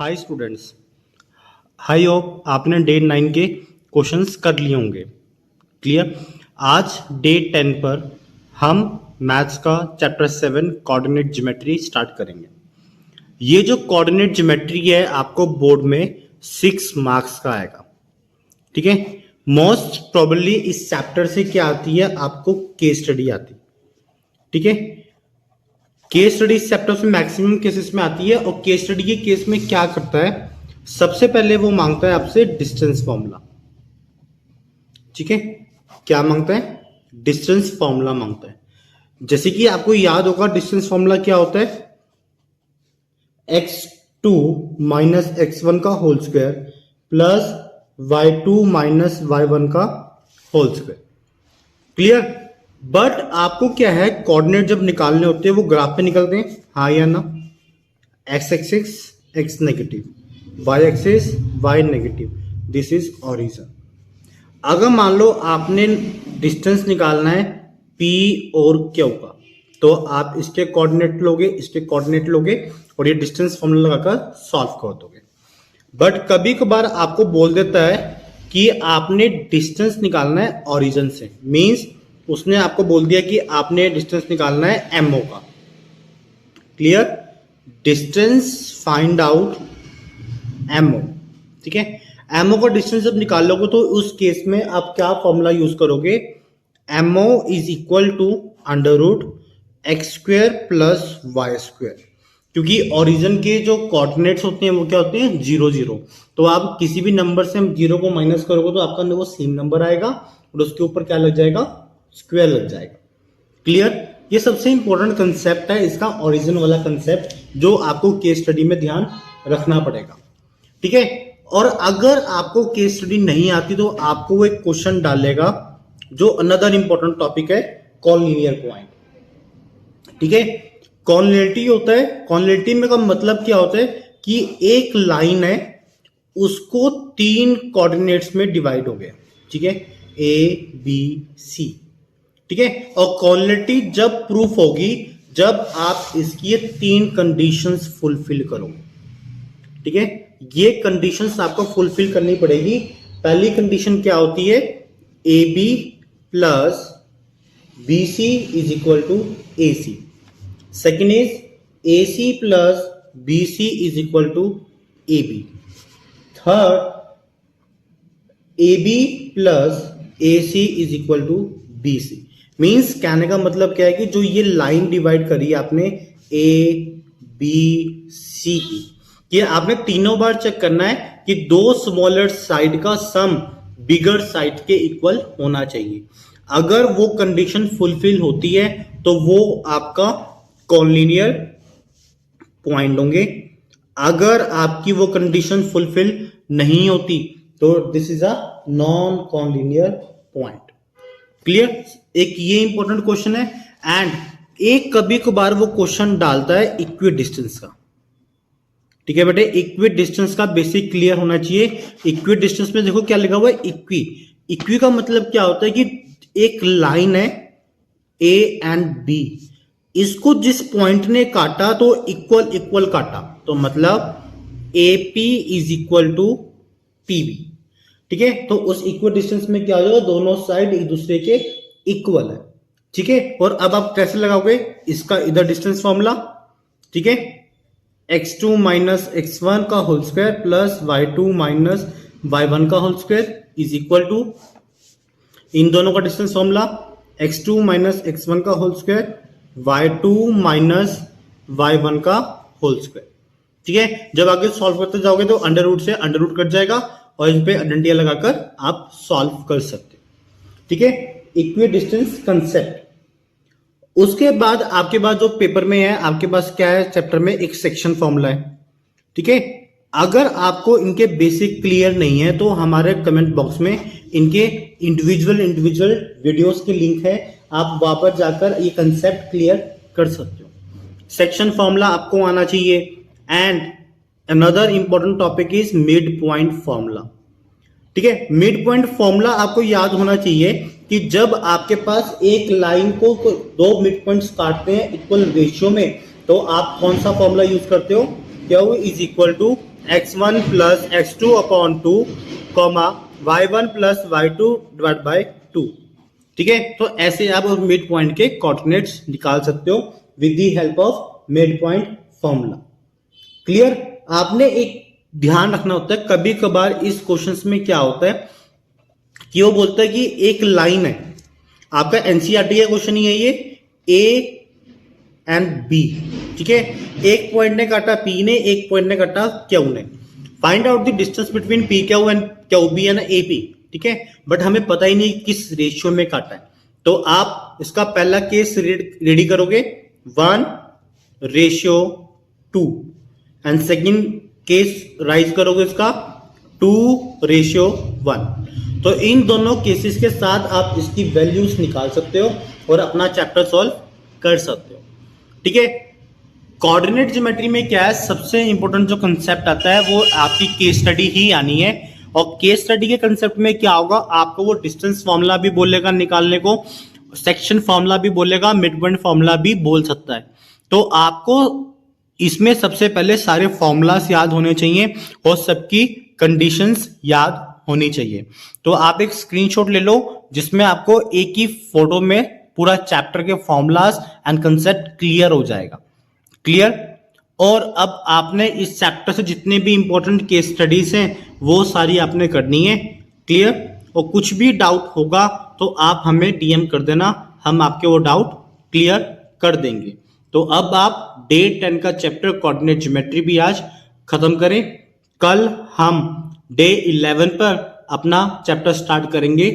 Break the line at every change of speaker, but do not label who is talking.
Hi students, high hope आपने day 9 के questions कर लिए होंगे। क्लियर। आज डे 10 पर हम मैथ्स का चैप्टर 7 कोऑर्डिनेट ज्योमेट्री स्टार्ट करेंगे। ये जो कोऑर्डिनेट ज्योमेट्री है आपको बोर्ड में 6 मार्क्स का आएगा। ठीक है। मोस्ट प्रोबेबली इस चैप्टर से क्या आती है, आपको केस स्टडी आती है। ठीक है। केस स्टडी इस चैप्टर से मैक्सिमम केसेस में आती है और केस स्टडी के केस में क्या करता है, सबसे पहले वो मांगता है आपसे डिस्टेंस फॉर्मूला। ठीक है। क्या मांगता है? डिस्टेंस फॉर्मूला मांगता है। जैसे कि आपको याद होगा डिस्टेंस फॉर्मूला क्या होता है, x2 माइनस x1 का whole square plus y2 minus y1 का होल स्क्वायर। क्लियर। बट आपको क्या है, कोऑर्डिनेट जब निकालने होते हैं वो ग्राफ पे निकलते हैं, हाँ या ना। X axis X negative, Y axis Y negative, this is origin. अगर मान लो आपने डिस्टेंस निकालना है P और Q का, तो आप इसके कोऑर्डिनेट लोगे, इसके कोऑर्डिनेट लोगे और ये डिस्टेंस फॉर्मूला लगाकर सॉल्व कर दोगे। बट कभी कभार आपको बोल देता है कि आपने डिस्टेंस निकालना है ओरिजिन से, मींस उसने आपको बोल दिया कि आपने डिस्टेंस निकालना है एमओ का। Clear. Distance find out MO. ठीक है। एमओ का डिस्टेंस जब निकाल लोगे तो उस केस में आप क्या फॉर्मूला यूज करोगे, MO is equal to under root X square plus Y square. क्योंकि ओरिजिन के जो कोऑर्डिनेट्स होते हैं वो क्या होते हैं, 0 0। तो आप किसी भी नंबर से हम 0 को माइनस करोगे तो आपका वो सेम नंबर आएगा और उसके ऊपर क्या लग जाएगा, स्क्वायर लग जाएगा। क्लियर। ये सबसे इंपॉर्टेंट कंसेप्ट है इसका, ओरिजिन वाला कंसेप्ट, जो आपको केस स्टडी में ध्यान रखना पड़ेगा। ठीक है। और अगर आपको केस स्टडी नहीं आती तो आपको वो एक क्वेश्चन डालेगा जो अनदर इंपॉर्टेंट टॉपिक है, कॉनलीनियर पॉइंट। ठीक है। कॉनलिनिटी होता है, कॉनलिनिटी में का मतलब क्या होता है कि एक लाइन है उसको 3 कोऑर्डिनेट्स में डिवाइड हो गया। ठीक है, ए बी सी। ठीक है। और कॉनलिनिटी जब प्रूफ होगी जब आप इसकी ये 3 कंडीशंस फुलफिल करोगे। ठीक है। ये कंडीशंस आपको फुलफिल करनी पड़ेगी। पहली कंडीशन क्या होती है, A B plus B C is equal to A C. Second is A C plus B C is equal to A B. Third, A B plus A C is equal to B C. Means कहने का मतलब क्या है कि जो ये line divide करी आपने ए बी सी की, ये आपने तीनों बार चेक करना है कि 2 स्मॉलर साइड का सम बिगर साइड के इक्वल होना चाहिए। अगर वो कंडीशन फुलफिल होती है तो वो आपका कॉनलीनियर पॉइंट होंगे। अगर आपकी वो कंडीशन फुलफिल नहीं होती तो this is a non collinear point. Clear. एक ये इंपॉर्टेंट क्वेश्चन है। एंड एक कभी कभार वो क्वेश्चन डालता है इक्वी डिस्टेंस का। ठीक है बेटे, इक्वी डिस्टेंस का बेसिक क्लियर होना चाहिए। इक्वी डिस्टेंस में देखो क्या लिखा हुआ है, इक्वी। इक्वी का मतलब क्या होता है कि एक लाइन है ए एंड बी, इसको जिस पॉइंट ने काटा तो इक्वल इक्वल काटा, तो मतलब A P is equal to P B. ठीक है। तो उस इक्वल डिस्टेंस में क्या हो जाएगा, दोनों साइड एक दूसरे के इक्वल है। ठीक है। और अब आप कैसे लगाओगे इसका, इधर डिस्टेंस फॉर्मूला। ठीक है, x2 माइनस x1 का whole square plus y2 minus y1 का whole square is equal to, इन दोनों का distance formula x2 minus x1 का whole square y2 minus y1 का होल स्क्वायर। ठीक है। जब आगे सॉल्व करते जाओगे तो अंडर रूट से अंडर रूट कट जाएगा और इन पे आइडेंटिटी लगाकर आप सॉल्व कर सकते। ठीक है। Equi distance concept. उसके बाद आपके पास जो पेपर में है, आपके पास क्या है, चैप्टर में एक सेक्शन फॉर्मूला है। ठीक है। अगर आपको इनके बेसिक क्लियर नहीं है तो हमारे कमेंट बॉक्स में इनके इंडिविजुअल वीडियोस के लिंक है, आप वहां पर जाकर ये कंसेप्ट क्लियर कर सकते हो। सेक्शन फॉर्मूला आपको आना चाहिए। And another important topic is mid point formula. ठीक है। मिड पॉइंट फॉर्मूला आपको याद होना चाहिए कि जब आपके पास एक लाइन को 2 मिड पॉइंट्स काटते हैं इक्वल रेशियो में, तो आप कौन सा फॉर्मूला यूज करते हो, Q is equal to x1 plus x2 upon 2 comma y1 plus y2 divide by 2। ठीक है, तो ऐसे आप मिड पॉइंट के कोऑर्डिनेट्स निकाल सकते हो with the help of mid point formula. Clear? आपने एक ध्यान रखना होता है, कभी कभार इस क्वेश्चंस में क्या होता है कि वो बोलता है कि एक लाइन है, आपका एनसीईआरटी का क्वेश्चन ही है ये, ए एंड बी। ठीक है, एक पॉइंट ने काटा पी ने, एक पॉइंट ने काटा क्यू ने। Find out the distance between P Q and Q B and A P. ठीक है, बट हमें पता ही नहीं किस रेशियो में काटा है, तो आप इसका पहला केस रेडी करोगे 1:2 एंड सेकेंड केस राइज करोगे इसका 2:1। तो इन दोनों केसेस के साथ आप इसकी वैल्यूज निकाल सकते हो और अपना चैप्टर सॉल्व कर सकते हो। ठीक है, कोऑर्डिनेट ज्योमेट्री में क्या है, सबसे इंपॉर्टेंट जो कंसेप्ट आता है वो आपकी केस स्टडी ही आनी है। और केस स्टडी के कंसेप्ट में क्या होगा, आपको वो डिस्टेंस फॉर्मूला भी बोलेगा निकालने को, सेक्शन फॉर्मूला भी बोलेगा, मिड पॉइंट फॉर्मूला भी बोल सकता है। तो आपको इसमें सबसे पहले सारे फॉर्मूलास याद होने चाहिए और सबकी कंडीशंस याद होनी चाहिए। तो आप एक स्क्रीनशॉट ले लो जिसमें आपको एक ही फोटो में पूरा चैप्टर के फॉर्मूलास एंड कंसेप्ट क्लियर हो जाएगा। क्लियर? और अब आपने इस चैप्टर से जितने भी इंपॉर्टेंट केस स्टडीज हैं वो सारी आपने करनी है। क्लियर? और कुछ भी डाउट होगा तो आप हमें डीएम कर देना, हम आपके वो डाउट क्लियर कर देंगे। तो अब आप डे 10 का चैप्टर कोऑर्डिनेट ज्योमेट्री भी आज खत्म करें। कल हम डे 11 पर अपना चैप्टर स्टार्ट करेंगे